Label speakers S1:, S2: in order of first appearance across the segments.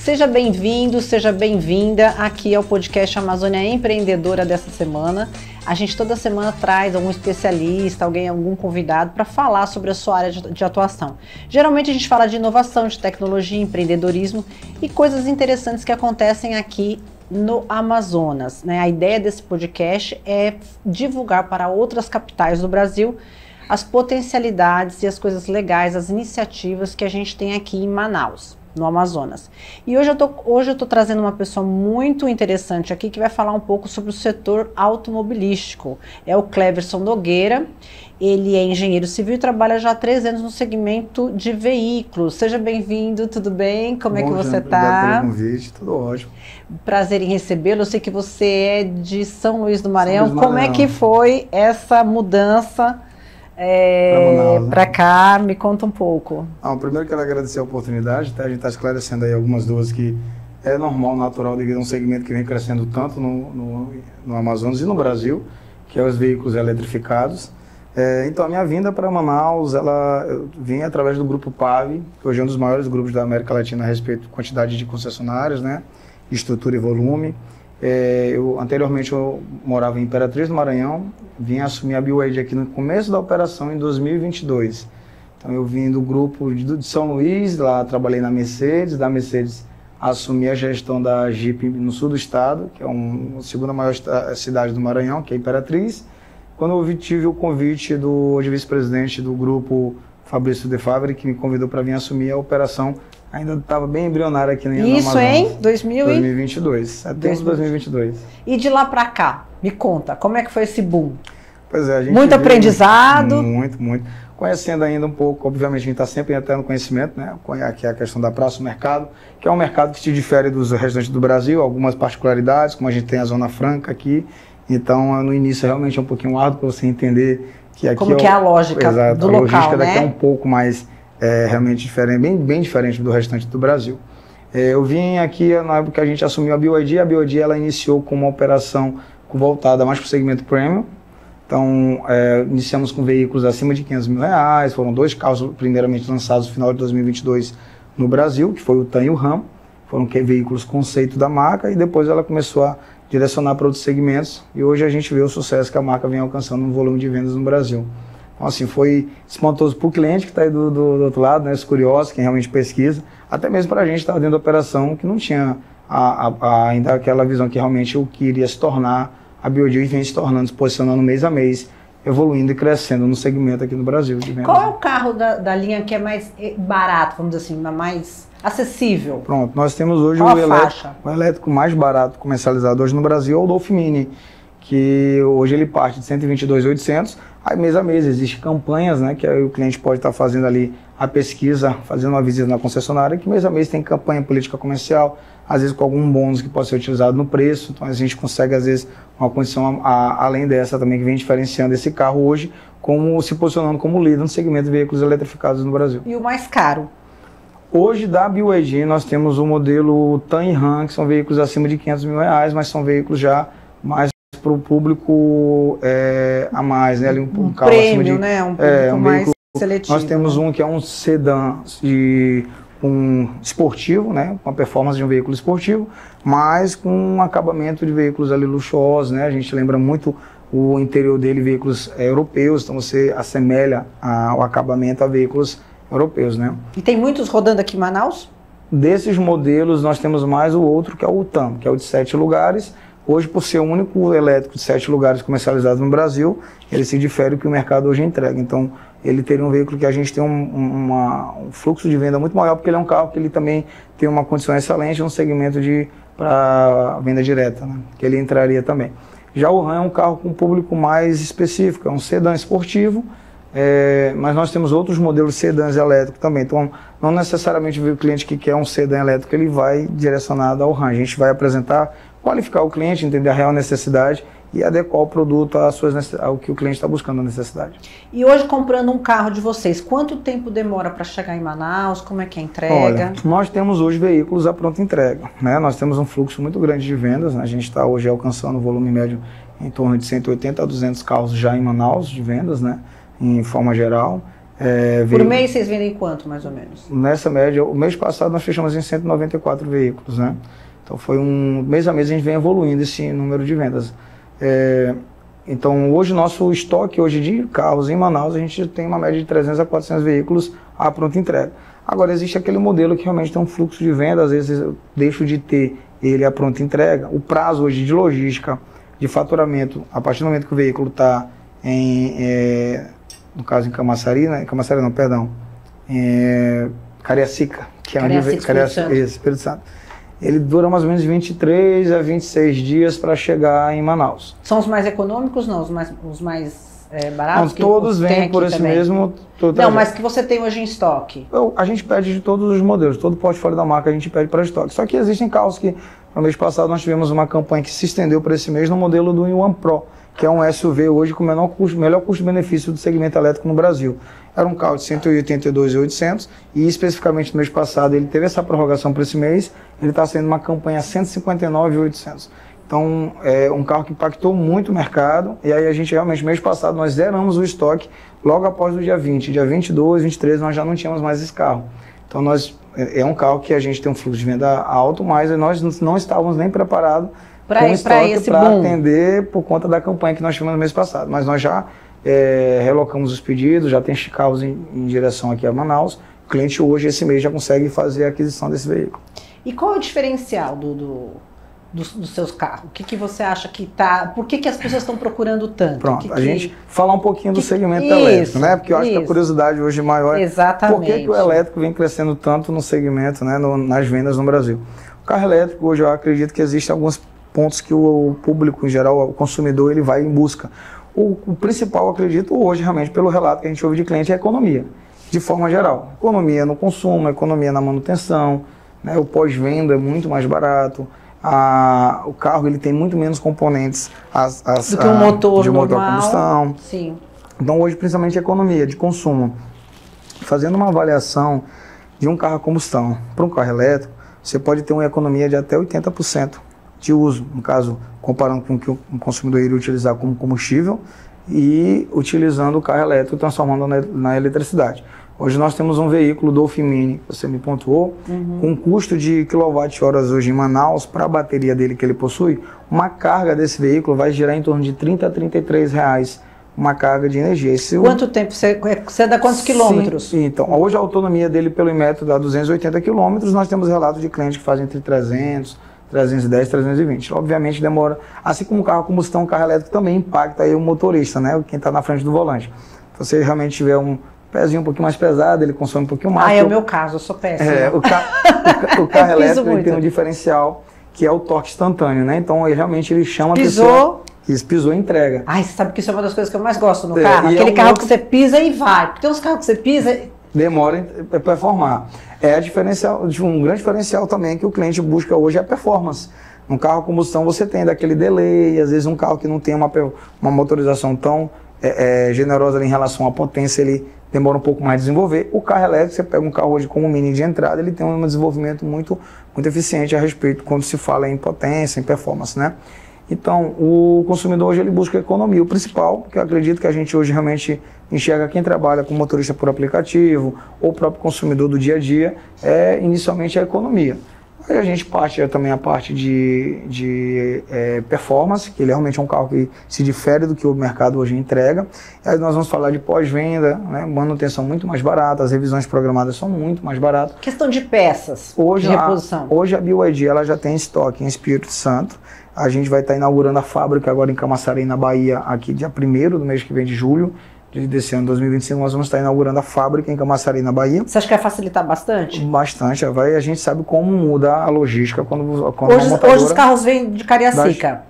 S1: Seja bem-vindo, seja bem-vinda aqui ao podcast Amazônia Empreendedora dessa semana. A gente toda semana traz algum especialista, algum convidado para falar sobre a sua área de atuação. Geralmente a gente fala de inovação, de tecnologia, empreendedorismo e coisas interessantes que acontecem aqui no Amazonas, né? A ideia desse podcast é divulgar para outras capitais do Brasil as potencialidades e as coisas legais, as iniciativas que a gente tem aqui em Manaus, no Amazonas. E hoje eu tô trazendo uma pessoa muito interessante aqui que vai falar um pouco sobre o setor automobilístico. É o Cleverson Nogueira. Ele é engenheiro civil e trabalha já há 3 anos no segmento de veículos. Seja bem-vindo, tudo bem? Como é que você está?
S2: Obrigado pelo convite, tudo ótimo.
S1: Prazer em recebê-lo. Eu sei que você é de São Luís do Maranhão. Como é que foi essa mudança para cá? Me conta um pouco.
S2: Primeiro quero agradecer a oportunidade, tá? A gente está esclarecendo aí algumas dúvidas que é normal, natural, devido a um segmento que vem crescendo tanto no Amazonas e no Brasil, que é os veículos eletrificados. Então a minha vinda para Manaus, eu vim através do Grupo PAV, que hoje é um dos maiores grupos da América Latina a respeito de quantidade de concessionárias, né? Estrutura e volume. Anteriormente eu morava em Imperatriz do Maranhão, vim assumir a BYD aqui no começo da operação em 2022. Então eu vim do grupo de São Luís, lá trabalhei na Mercedes, da Mercedes assumi a gestão da Jeep no sul do estado, que é a segunda maior cidade do Maranhão, que é Imperatriz. Quando eu tive o convite do vice-presidente do grupo, Fabrício De Favre, que me convidou para vir assumir a operação, ainda estava bem embrionária aqui no Amazonas.
S1: Isso em
S2: 2022, setembro de 2022.
S1: E de lá para cá, me conta, como é que foi esse boom?
S2: Pois é, a gente
S1: muito aprendizado.
S2: Muito. Conhecendo ainda um pouco, obviamente a gente está sempre tendo conhecimento, né? Que é a questão da praça do mercado, que é um mercado que se difere dos restantes do Brasil, algumas particularidades, como a gente tem a Zona Franca aqui. Então, no início, realmente é um pouquinho árduo para você entender que aqui
S1: como que é a lógica do local, né? A logística
S2: daqui é um pouco mais realmente diferente, bem diferente do restante do Brasil. Eu vim aqui na época que a gente assumiu a BYD. A BYD ela iniciou com uma operação voltada mais para o segmento premium. Então, iniciamos com veículos acima de R$500 mil. Foram 2 carros primeiramente lançados no final de 2022 no Brasil, que foi o TAM e o RAM. Foram veículos conceito da marca e depois ela começou a direcionar para outros segmentos e hoje a gente vê o sucesso que a marca vem alcançando no volume de vendas no Brasil. Então assim, foi espantoso para o cliente que está aí do outro lado, né, os curiosos, quem realmente pesquisa, até mesmo para a gente que estava dentro da operação que não tinha ainda aquela visão que realmente o que iria se tornar a BYD vem se tornando, se posicionando mês a mês, evoluindo e crescendo no segmento aqui no Brasil de vendas.
S1: Qual é o carro da linha que é mais barato, vamos dizer assim, mais acessível?
S2: Pronto, nós temos hoje o elétrico mais barato comercializado hoje no Brasil é o Dolphin Mini, que hoje ele parte de 122.800, aí mês a mês existem campanhas, né, que aí o cliente pode estar fazendo ali a pesquisa, fazendo uma visita na concessionária, que mês a mês tem campanha política comercial, às vezes com algum bônus que pode ser utilizado no preço, então a gente consegue às vezes uma condição além dessa também que vem diferenciando esse carro hoje, se posicionando como líder no segmento de veículos eletrificados no Brasil.
S1: E o mais caro?
S2: Hoje, da BYD, nós temos o modelo TAM e RAM, que são veículos acima de R$500 mil, mas são veículos já mais para o público a mais, né? Ali um carro
S1: prêmio,
S2: acima de,
S1: né? Um público mais veículo, seletivo.
S2: Nós temos um que é um sedã esportivo, né? Com a performance de um veículo esportivo, mas com um acabamento de veículos ali luxuosos, né? A gente lembra muito o interior dele, veículos europeus, então você assemelha o acabamento a veículos europeus, né?
S1: E tem muitos rodando aqui em Manaus?
S2: Desses modelos, nós temos mais o outro, que é o TAM, que é o de 7 lugares. Hoje, por ser o único elétrico de 7 lugares comercializado no Brasil, ele se difere do que o mercado hoje entrega. Então, ele teria um veículo que a gente tem um fluxo de venda muito maior, porque ele é um carro que ele também tem uma condição excelente no segmento para venda direta, né? Que ele entraria também. Já o RAM é um carro com um público mais específico, é um sedã esportivo, mas nós temos outros modelos de sedãs elétricos também. Então, não necessariamente o cliente que quer um sedã elétrico, ele vai direcionado ao RAM. A gente vai apresentar, qualificar o cliente, entender a real necessidade e adequar o produto ao que o cliente está buscando a necessidade.
S1: E hoje, comprando um carro de vocês, quanto tempo demora para chegar em Manaus? Como é que é a entrega?
S2: Olha, nós temos hoje veículos à pronta entrega, né? Nós temos um fluxo muito grande de vendas, né? A gente está hoje alcançando um volume médio em torno de 180 a 200 carros já em Manaus de vendas, né? Em forma geral.
S1: Por mês vocês vendem quanto, mais ou menos?
S2: Nessa média, o mês passado nós fechamos em 194 veículos, né? Então foi mês a mês a gente vem evoluindo esse número de vendas. Então hoje nosso estoque hoje de carros em Manaus, a gente tem uma média de 300 a 400 veículos à pronta entrega. Agora existe aquele modelo que realmente tem um fluxo de venda, às vezes eu deixo de ter ele à pronta entrega. O prazo hoje de logística, de faturamento, a partir do momento que o veículo está no caso em Camaçari, né? Camaçari não, perdão, Cariacica, que é Espírito Santo. Ele dura mais ou menos 23 a 26 dias para chegar em Manaus.
S1: São os mais econômicos, não? Os mais baratos?
S2: Não, todos vêm por esse
S1: também.
S2: mesmo...
S1: Não, mas que você tem hoje em estoque?
S2: A gente pede de todos os modelos, todo o portfólio da marca a gente pede para estoque. Só que existem carros que, no mês passado, nós tivemos uma campanha que se estendeu para esse mês no modelo do Yuan Pro, que é um SUV hoje com o melhor custo-benefício do segmento elétrico no Brasil. Era um carro de 182.800 e especificamente no mês passado ele teve essa prorrogação para esse mês, ele está sendo uma campanha 159.800. Então é um carro que impactou muito o mercado e aí a gente realmente, mês passado nós zeramos o estoque logo após o dia 20, dia 22, 23 nós já não tínhamos mais esse carro. Então é um carro que a gente tem um fluxo de venda alto, mas nós não estávamos nem preparados para atender por conta da campanha que nós tivemos no mês passado. Mas nós já relocamos os pedidos, já tem carros em direção aqui a Manaus. O cliente hoje, esse mês, já consegue fazer a aquisição desse veículo.
S1: E qual é o diferencial dos seus carros? O que você acha que está... Por que as pessoas estão procurando tanto?
S2: Pronto, a gente falar um pouquinho do segmento elétrico, né? Porque eu acho que a curiosidade hoje maior é por que o elétrico vem crescendo tanto no segmento, né, nas vendas no Brasil. O carro elétrico, hoje, eu acredito que existem alguns pontos que o público em geral, o consumidor, ele vai em busca. O principal, acredito, hoje, realmente, pelo relato que a gente ouve de cliente, é a economia, de forma geral. Economia no consumo, economia na manutenção, né? O pós-venda é muito mais barato, o carro ele tem muito menos componentes
S1: do que um motor
S2: de motor a
S1: normal.
S2: combustão.
S1: Sim.
S2: Então, hoje, principalmente, a economia de consumo. Fazendo uma avaliação de um carro a combustão para um carro elétrico, você pode ter uma economia de até 80%. De uso, no caso, comparando com o que o consumidor iria utilizar como combustível e utilizando o carro elétrico, transformando na eletricidade. Hoje nós temos um veículo Dolphin Mini, que você me pontuou, com um custo de quilowatt-horas hoje em Manaus, para a bateria dele que ele possui, uma carga desse veículo vai girar em torno de 30 a 33 reais uma carga de energia.
S1: Quanto tempo? Você dá quantos quilômetros?
S2: Sim, então, hoje a autonomia dele pelo Inmetro dá 280 quilômetros, nós temos relatos de clientes que fazem entre 300 310, 320. Obviamente demora, assim como o carro a combustão, o carro elétrico também impacta aí o motorista, né? Quem está na frente do volante. Se você realmente tiver um pezinho um pouquinho mais pesado, ele consome um pouquinho mais.
S1: É o meu caso, eu sou péssimo.
S2: O carro elétrico ele tem um diferencial que é o torque instantâneo, né? Então ele chama a pessoa. Isso, pisou e entrega.
S1: Você sabe que isso é uma das coisas que eu mais gosto no carro. Aquele carro que você pisa e vai. Porque tem uns carros que você pisa
S2: demora para performar. A diferencial, um grande diferencial também que o cliente busca hoje é a performance. Um carro a combustão você tem daquele delay, às vezes um carro que não tem uma motorização tão generosa ali em relação à potência, ele demora um pouco mais a desenvolver. O carro elétrico, você pega um carro hoje como um Mini de entrada, ele tem um desenvolvimento muito eficiente a respeito quando se fala em potência, em performance, né? Então, o consumidor hoje ele busca economia. O principal, que eu acredito que a gente hoje realmente enxerga quem trabalha com motorista por aplicativo ou o próprio consumidor do dia a dia, é inicialmente a economia. Aí a gente parte também a parte de performance, que ele realmente é um carro que se difere do que o mercado hoje entrega. Aí nós vamos falar de pós-venda, né? Manutenção muito mais barata, as revisões programadas são muito mais baratas.
S1: Questão de peças, de reposição.
S2: Hoje a BYD ela já tem estoque em Espírito Santo. A gente vai estar inaugurando a fábrica agora em Camaçari, na Bahia, aqui dia 1º do mês que vem de julho desse ano 2025, nós vamos estar inaugurando a fábrica em Camaçari, na Bahia.
S1: Você acha que vai facilitar bastante?
S2: Bastante. A gente sabe como muda a logística quando
S1: hoje os carros vêm de Cariacica.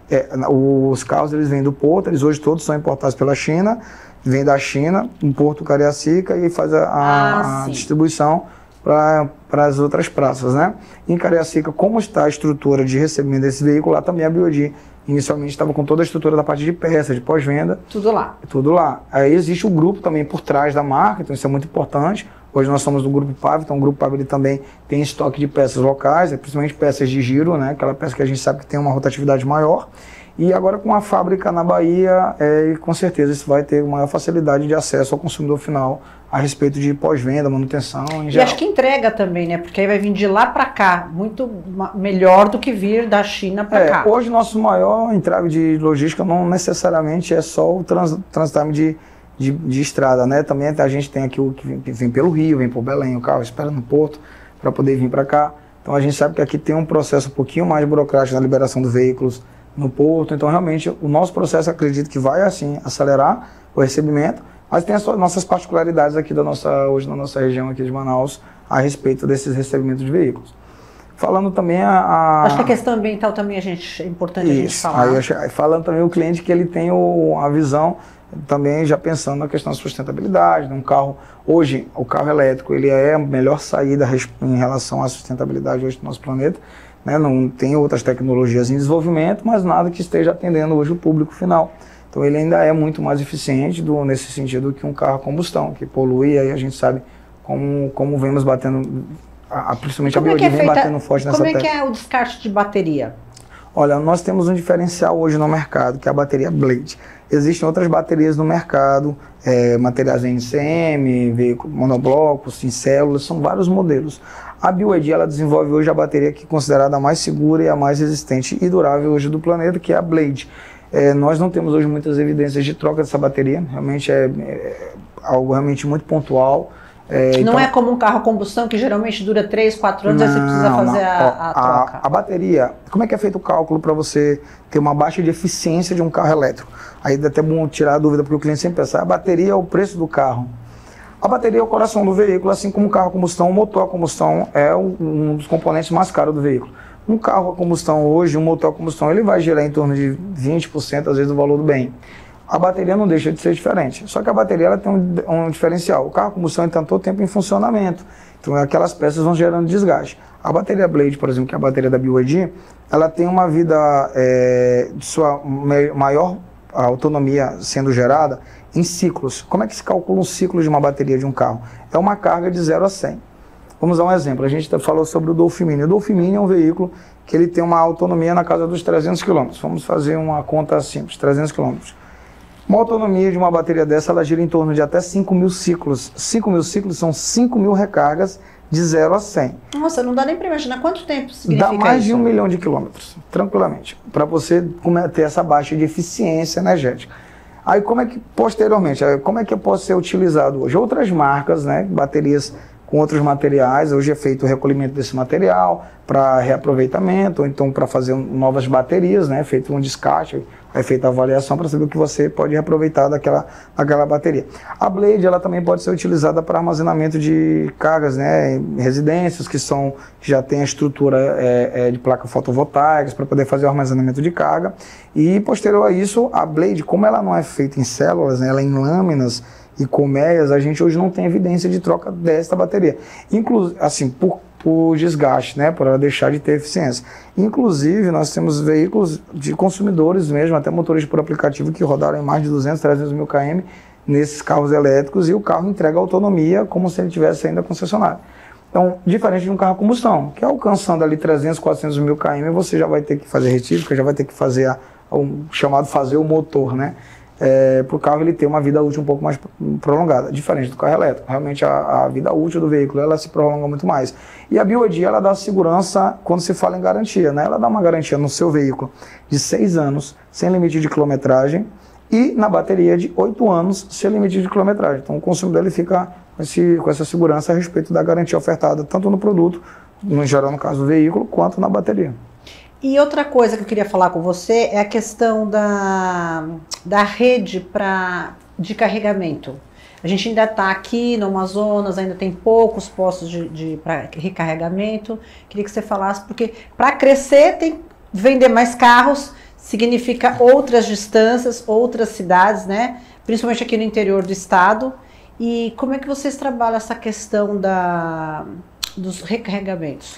S2: Os carros eles vêm do porto, eles hoje todos são importados pela China, vêm da China, em Porto Cariacica e faz a distribuição para as outras praças, né? Em Cariacica, como está a estrutura de recebimento desse veículo, lá também a BYD inicialmente estava com toda a estrutura da parte de peças, de pós-venda.
S1: Tudo lá.
S2: Tudo lá. Aí existe o grupo também por trás da marca, então isso é muito importante. Hoje nós somos do Grupo PAV, então o Grupo PAV ele também tem estoque de peças locais, principalmente peças de giro, né? Aquela peça que a gente sabe que tem uma rotatividade maior. E agora com a fábrica na Bahia, com certeza isso vai ter maior facilidade de acesso ao consumidor final a respeito de pós-venda, manutenção em geral.
S1: E acho que entrega também, né? Porque aí vai vir de lá para cá, muito melhor do que vir da China para cá.
S2: Hoje nosso maior entrave de logística não necessariamente é só o transit de estrada, né? Também a gente tem aqui o que vem pelo Rio, vem por Belém, o carro espera no porto para poder vir para cá. Então a gente sabe que aqui tem um processo um pouquinho mais burocrático na liberação dos veículos no porto. Então realmente o nosso processo, acredito que vai assim acelerar o recebimento, mas tem as nossas particularidades aqui hoje na nossa região aqui de Manaus a respeito desses recebimentos de veículos. Falando também
S1: Acho que a questão ambiental também é importante a gente falar.
S2: Falando também o cliente que ele tem a visão também já pensando na questão da sustentabilidade, né? Hoje o carro elétrico ele é a melhor saída em relação à sustentabilidade hoje do nosso planeta, né? Não tem outras tecnologias em desenvolvimento, mas nada que esteja atendendo hoje o público final. Então ele ainda é muito mais eficiente nesse sentido que um carro a combustão, que polui, e aí a gente sabe como vemos batendo, principalmente a Biodi vem batendo forte nessa tecla.
S1: Como é que é o descarte de bateria?
S2: Olha, nós temos um diferencial hoje no mercado, que é a bateria Blade. Existem outras baterias no mercado, materiais NCM, veículo monoblocos, em células, são vários modelos. A BioED, ela desenvolve hoje a bateria que é considerada a mais segura e a mais resistente e durável hoje do planeta, que é a Blade. Nós não temos hoje muitas evidências de troca dessa bateria, realmente é algo realmente muito pontual.
S1: Não é como um carro a combustão que geralmente dura 3, 4 anos, aí você precisa fazer a troca.
S2: A bateria, como é que é feito o cálculo para você ter uma baixa de eficiência de um carro elétrico? Aí dá até bom tirar a dúvida, porque o cliente sempre pensa, a bateria é o preço do carro. A bateria é o coração do veículo, assim como o carro a combustão, o motor a combustão é um dos componentes mais caros do veículo. Um carro a combustão hoje, um motor a combustão, ele vai gerar em torno de 20%, às vezes, do valor do bem. A bateria não deixa de ser diferente, só que a bateria ela tem um diferencial. O carro a combustão está todo tempo em funcionamento, então aquelas peças vão gerando desgaste. A bateria Blade, por exemplo, que é a bateria da BioED, ela tem uma vida de sua maior autonomia sendo gerada em ciclos. Como é que se calcula um ciclo de uma bateria de um carro? É uma carga de 0 a 100. Vamos dar um exemplo, a gente falou sobre o Dolphin Mini. O Dolphin Mini é um veículo que ele tem uma autonomia na casa dos 300 km. Vamos fazer uma conta simples, 300 km. Uma autonomia de uma bateria dessa, ela gira em torno de até 5.000 ciclos. 5.000 ciclos são 5.000 recargas de 0 a 100.
S1: Nossa, não dá nem para imaginar quanto tempo significa
S2: isso. Dá mais
S1: isso?
S2: de 1 milhão de quilômetros, tranquilamente, para você ter essa baixa de eficiência energética. Aí como é que, posteriormente, como é que pode ser utilizado hoje? Outras marcas, né, baterias com outros materiais, hoje é feito o recolhimento desse material para reaproveitamento, ou então para fazer novas baterias, né, feito um descarte, é feita a avaliação para saber o que você pode reaproveitar daquela bateria. A Blade, ela também pode ser utilizada para armazenamento de cargas, né, em residências que já tem a estrutura de placas fotovoltaicas para poder fazer o armazenamento de carga. E posterior a isso, a Blade, como ela não é feita em células, né, ela é em lâminas e colmeias, a gente hoje não tem evidência de troca desta bateria. Assim, por desgaste, né, por ela deixar de ter eficiência. Inclusive, nós temos veículos de consumidores mesmo, até motores por aplicativo, que rodaram em mais de 200, 300 mil km nesses carros elétricos e o carro entrega autonomia como se ele tivesse ainda concessionário. Então, diferente de um carro a combustão, que alcançando ali 300, 400 mil km, você já vai ter que fazer retífica, já vai ter que fazer o chamado fazer o motor, né? Para o carro ele ter uma vida útil um pouco mais prolongada, diferente do carro elétrico. Realmente a vida útil do veículo ela se prolonga muito mais. E a BioED ela dá segurança quando se fala em garantia, né? Ela dá uma garantia no seu veículo de 6 anos, sem limite de quilometragem, e na bateria de 8 anos, sem limite de quilometragem. Então o consumidor ele fica com essa segurança a respeito da garantia ofertada, tanto no produto, no geral no caso do veículo, quanto na bateria.
S1: E outra coisa que eu queria falar com você é a questão da rede de carregamento. A gente ainda está aqui no Amazonas, ainda tem poucos postos para recarregamento. Queria que você falasse, porque para crescer tem que vender mais carros, significa outras distâncias, outras cidades, né? Principalmente aqui no interior do estado. E como é que vocês trabalham essa questão dos recarregamentos?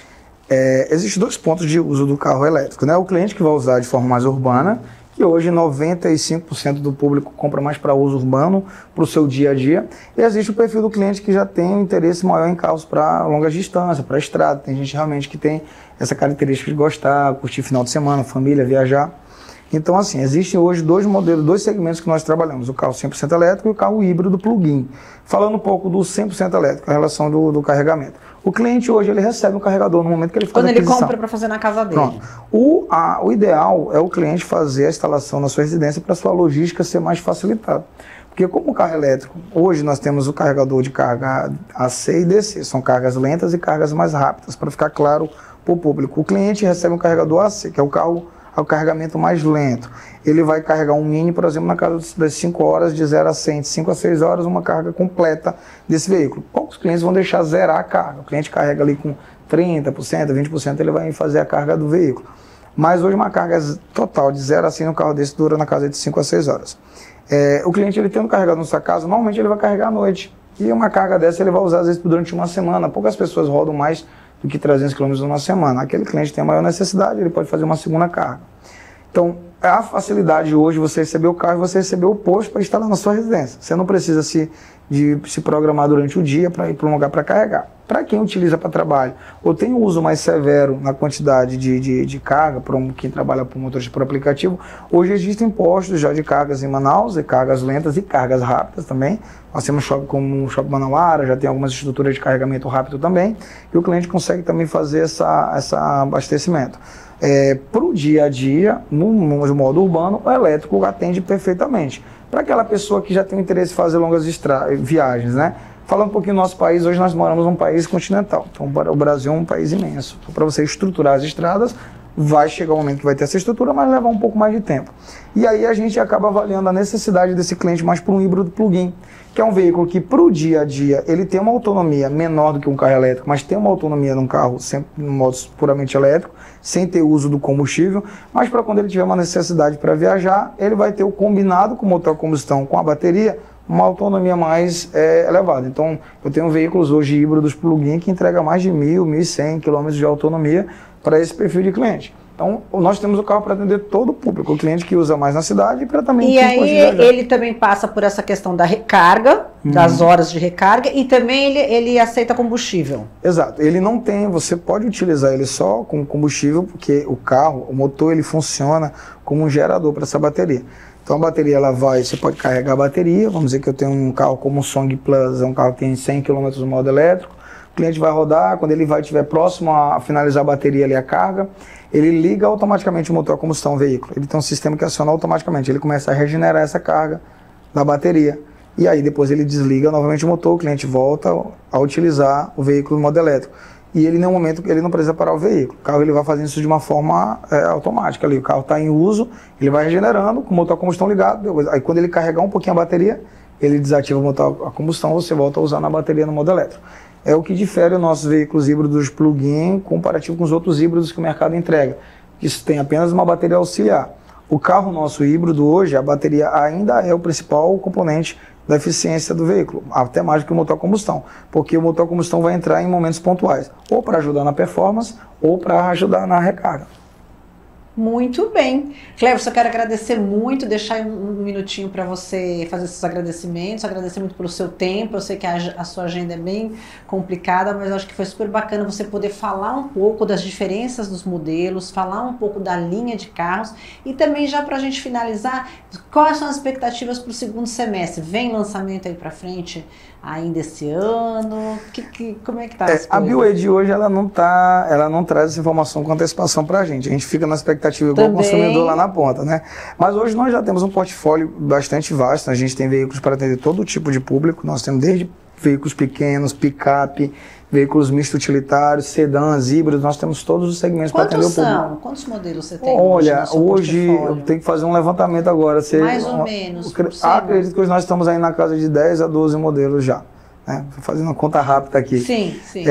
S2: Existem 2 pontos de uso do carro elétrico, né? O cliente que vai usar de forma mais urbana, que hoje 95% do público compra mais para uso urbano, para o seu dia a dia. E existe o perfil do cliente que já tem um interesse maior em carros para longas distâncias, para estrada. Tem gente realmente que tem essa característica de gostar, curtir final de semana, família, viajar. Então, assim, existem hoje dois modelos, dois segmentos que nós trabalhamos, o carro 100% elétrico e o carro híbrido plug-in. Falando um pouco do 100% elétrico, a relação do carregamento. O cliente hoje, ele recebe um carregador no momento que ele faz a aquisição.
S1: Quando ele compra para fazer na casa dele.
S2: Pronto. O ideal é o cliente fazer a instalação na sua residência para a sua logística ser mais facilitada. Porque como o carro elétrico, hoje nós temos o carregador de carga AC e DC, são cargas lentas e cargas mais rápidas, para ficar claro para o público. O cliente recebe um carregador AC, que é o carregamento mais lento. Ele vai carregar um Mini, por exemplo, na casa das 5 horas, de 0 a 100, de 5 a 6 horas, uma carga completa desse veículo. Poucos clientes vão deixar zerar a carga. O cliente carrega ali com 30%, 20%, ele vai fazer a carga do veículo. Mas hoje uma carga total de 0 a 100 no carro desse dura na casa de 5 a 6 horas. O cliente, ele tendo carregado na sua casa, normalmente ele vai carregar à noite. E uma carga dessa ele vai usar às vezes durante uma semana. Poucas pessoas rodam mais do que 300 km numa semana. Aquele cliente tem a maior necessidade, ele pode fazer uma segunda carga. Então, a facilidade hoje, você receber o carro e você receber o posto para instalar na sua residência. Você não precisa se programar durante o dia para ir para um lugar para carregar. Para quem utiliza para trabalho ou tem um uso mais severo na quantidade de carga, para quem trabalha por motorista por aplicativo, hoje existem postos já de cargas em Manaus, e cargas lentas e cargas rápidas também. Nós temos shopping como o Shopping Manauara, já tem algumas estruturas de carregamento rápido também, e o cliente consegue também fazer essa abastecimento. Para o dia a dia, no modo urbano, o elétrico atende perfeitamente. Para aquela pessoa que já tem interesse em fazer longas viagens, né? Falando um pouquinho do nosso país, hoje nós moramos num país continental. Então, o Brasil é um país imenso. Então, para você estruturar as estradas, vai chegar um momento que vai ter essa estrutura, mas levar um pouco mais de tempo. E aí a gente acaba avaliando a necessidade desse cliente mais para um híbrido plug-in, que é um veículo que para o dia a dia ele tem uma autonomia menor do que um carro elétrico, mas tem uma autonomia num carro sempre em modo puramente elétrico, sem ter uso do combustível, mas para quando ele tiver uma necessidade para viajar, ele vai ter o combinado com o motor a combustão com a bateria, uma autonomia mais elevada. Então, eu tenho veículos hoje híbridos plug-in que entregam mais de 1.000, 1.100 km de autonomia para esse perfil de cliente. Então, nós temos o carro para atender todo o público, o cliente que usa mais na cidade e para também...
S1: E aí ele também passa por essa questão da recarga, das horas de recarga, e também ele aceita combustível.
S2: Exato. Ele não tem, você pode utilizar ele só com combustível, porque o carro, o motor, ele funciona como um gerador para essa bateria. Então a bateria, você pode carregar a bateria, vamos dizer que eu tenho um carro como o Song Plus, é um carro que tem 100 km no modo elétrico, o cliente vai rodar, quando ele estiver próximo a finalizar a bateria ali, a carga, ele liga automaticamente o motor a combustão, o veículo. Ele tem um sistema que aciona automaticamente, ele começa a regenerar essa carga da bateria. E aí depois ele desliga novamente o motor, o cliente volta a utilizar o veículo no modo elétrico. E ele, no momento, ele não precisa parar o veículo. O carro ele vai fazendo isso de uma forma automática. Ali. O carro está em uso, ele vai regenerando, com o motor a combustão ligado. Aí quando ele carregar um pouquinho a bateria, ele desativa o motor a combustão, você volta a usar na bateria no modo elétrico. É o que difere os nossos veículos híbridos plug-in comparativo com os outros híbridos que o mercado entrega. Isso tem apenas uma bateria auxiliar. O carro nosso híbrido hoje, a bateria ainda é o principal componente da eficiência do veículo, até mais do que o motor a combustão, porque o motor a combustão vai entrar em momentos pontuais, ou para ajudar na performance, ou para ajudar na recarga.
S1: Muito bem. Cleverson, eu quero agradecer muito, deixar um minutinho para você fazer esses agradecimentos, agradecer muito pelo seu tempo, eu sei que a sua agenda é bem complicada, mas eu acho que foi super bacana você poder falar um pouco das diferenças dos modelos, falar um pouco da linha de carros e também já para a gente finalizar, quais são as expectativas para o segundo semestre? Vem lançamento aí para frente ainda esse ano? Como é que tá as coisas?
S2: A BioEd hoje ela não traz essa informação com antecipação para a gente fica na expectativa igual o consumidor lá na ponta, né? Mas hoje nós já temos um portfólio bastante vasto, a gente tem veículos para atender todo tipo de público, nós temos desde veículos pequenos, picape, veículos misto utilitários, sedãs, híbridos, nós temos todos os segmentos para atender o público.
S1: Quantos modelos você tem?
S2: Olha, hoje eu tenho que fazer um levantamento agora.
S1: Mais ou menos.
S2: Acredito que hoje nós estamos aí na casa de 10 a 12 modelos já. Né? Fazendo uma conta rápida aqui.
S1: Sim, sim.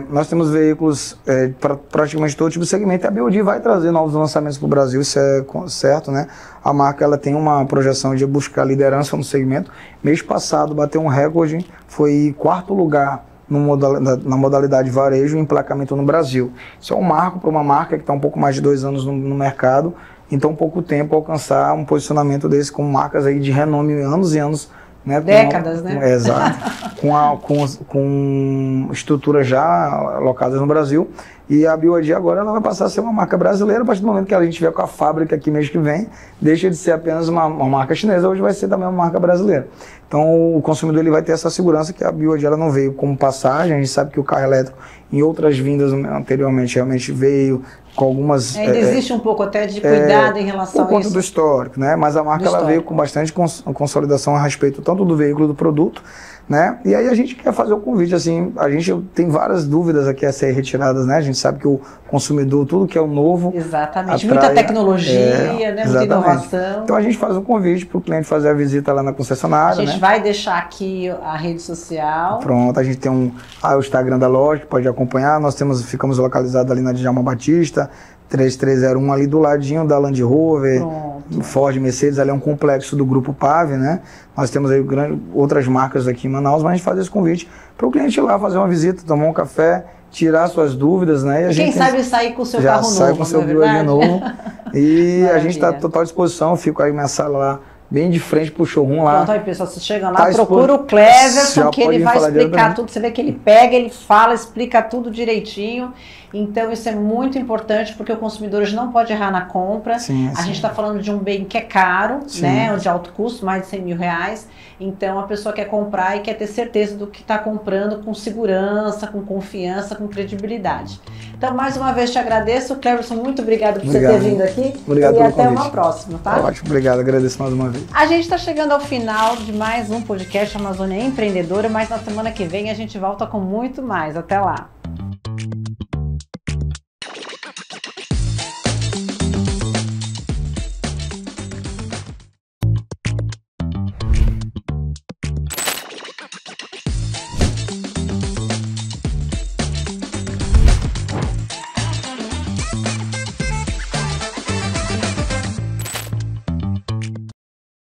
S2: Nós temos veículos para praticamente todo tipo de segmento. A BioD vai trazer novos lançamentos para o Brasil, isso é certo, né? A marca ela tem uma projeção de buscar liderança no segmento. Mês passado bateu um recorde, foi 4º lugar na modalidade varejo e emplacamento no Brasil. Isso é um marco para uma marca que está um pouco mais de 2 anos no mercado, em tão pouco tempo alcançar um posicionamento desse com marcas aí de renome anos e anos né?
S1: Décadas, né?
S2: Exato. com estruturas já alocadas no Brasil. E a BioID agora ela vai passar a ser uma marca brasileira a partir do momento que a gente tiver com a fábrica aqui mês que vem, deixa de ser apenas uma marca chinesa, hoje vai ser também uma marca brasileira. Então o consumidor ele vai ter essa segurança que a BioID ela não veio como passagem, a gente sabe que o carro elétrico em outras vindas anteriormente realmente veio com algumas...
S1: Ainda existe um pouco até de cuidado em relação a isso.
S2: Por conta do histórico, né? Mas a marca ela veio com bastante consolidação a respeito tanto do veículo do produto, né? E aí a gente quer fazer o convite, assim, a gente tem várias dúvidas aqui a serem retiradas, né? A gente sabe que o consumidor, tudo que é o novo...
S1: Exatamente,
S2: atrai,
S1: muita tecnologia, né? Muita inovação.
S2: Então a gente faz o convite para o cliente fazer a visita lá na concessionária,
S1: A gente vai deixar aqui a rede social.
S2: Pronto, a gente tem o Instagram da loja, que pode acompanhar, ficamos localizados ali na Djalma Batista, 3301, ali do ladinho da Land Rover, Ford, Mercedes, ali é um complexo do grupo PAV, né? Nós temos aí outras marcas aqui em Manaus, mas a gente faz esse convite para o cliente ir lá fazer uma visita, tomar um café, tirar suas dúvidas, né? E
S1: quem sabe sair com o seu carro novo,
S2: sai com o seu BioID novo. E a gente está à
S1: Maravilha.
S2: total disposição, eu fico aí na sala lá, bem de frente pro showroom lá.
S1: Pronto, aí pessoal, vocês chegam lá, procura o Cleverson, que ele vai explicar tudo. Você vê que ele pega, ele fala, explica tudo direitinho. Então isso é muito importante, porque o consumidor hoje não pode errar na compra.
S2: Sim,
S1: a gente está falando de um bem que é caro,
S2: sim,
S1: né, de alto custo, mais de 100 mil reais. Então a pessoa quer comprar e quer ter certeza do que está comprando com segurança, com confiança, com credibilidade. Então, mais uma vez te agradeço. Cleverson, muito obrigado por você ter vindo aqui.
S2: Obrigado
S1: e
S2: pelo
S1: até
S2: convite.
S1: uma próxima, tá?
S2: Ótimo, obrigado, agradeço mais uma vez.
S1: A gente está chegando ao final de mais um podcast Amazônia Empreendedora, mas na semana que vem a gente volta com muito mais. Até lá!